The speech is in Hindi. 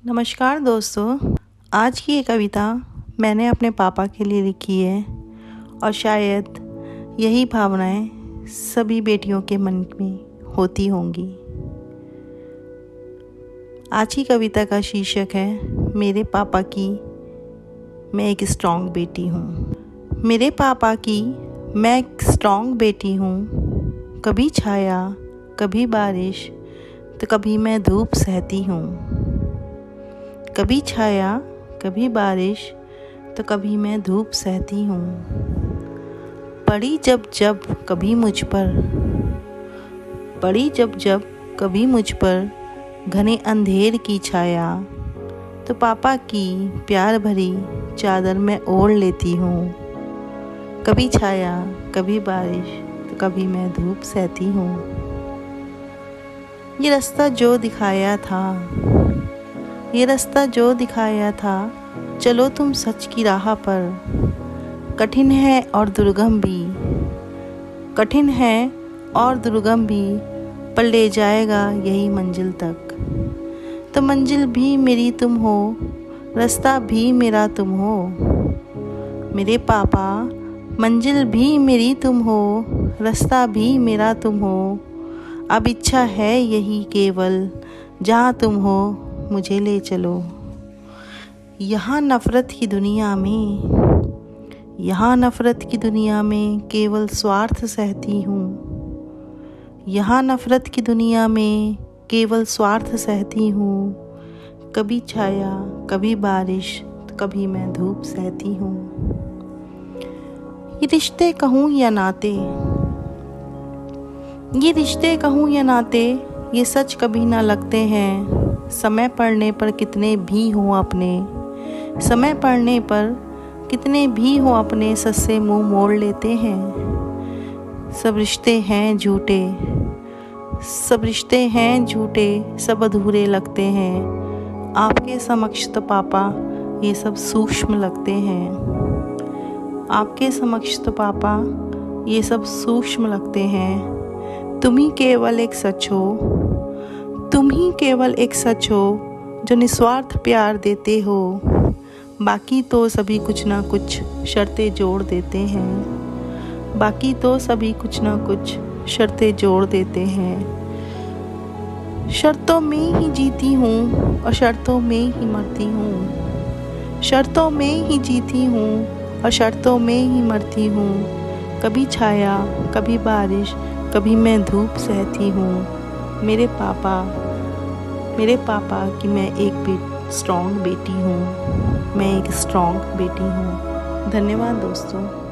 नमस्कार दोस्तों, आज की ये कविता मैंने अपने पापा के लिए लिखी है और शायद यही भावनाएं सभी बेटियों के मन में होती होंगी। आज की कविता का शीर्षक है मेरे पापा की मैं एक स्ट्रॉन्ग बेटी हूँ। मेरे पापा की मैं एक स्ट्रॉन्ग बेटी हूँ। कभी छाया कभी बारिश तो कभी मैं धूप सहती हूँ। कभी छाया कभी बारिश तो कभी मैं धूप सहती हूँ। पड़ी जब जब कभी मुझ पर घने अंधेर की छाया, तो पापा की प्यार भरी चादर मैं ओढ़ लेती हूँ। कभी छाया कभी बारिश तो कभी मैं धूप सहती हूँ। ये रास्ता जो दिखाया था चलो तुम सच की राह पर। कठिन है और दुर्गम भी पर ले जाएगा यही मंजिल तक। तो मंजिल भी मेरी तुम हो, रास्ता भी मेरा तुम हो। मेरे पापा मंजिल भी मेरी तुम हो, रास्ता भी मेरा तुम हो। अब इच्छा है यही केवल जहाँ तुम हो मुझे ले चलो। यहाँ नफ़रत की दुनिया में केवल स्वार्थ सहती हूँ। यहाँ नफ़रत की दुनिया में केवल स्वार्थ सहती हूँ। कभी छाया कभी बारिश तो कभी मैं धूप सहती हूँ। ये रिश्ते कहूँ या नाते ये सच कभी ना लगते हैं। समय पड़ने पर कितने भी हो अपने सच से मुंह मोड़ लेते हैं। सब रिश्ते हैं झूठे सब अधूरे लगते हैं। आपके समक्ष तो पापा ये सब सूक्ष्म लगते हैं। तुम ही केवल एक सच हो जो निस्वार्थ प्यार देते हो। बाकी तो सभी कुछ ना कुछ शर्तें जोड़ देते हैं। शर्तों में ही जीती हूँ और शर्तों में ही मरती हूँ। कभी छाया कभी बारिश कभी मैं धूप सहती हूँ। मेरे पापा की मैं एक स्ट्रॉन्ग बेटी हूँ। धन्यवाद दोस्तों।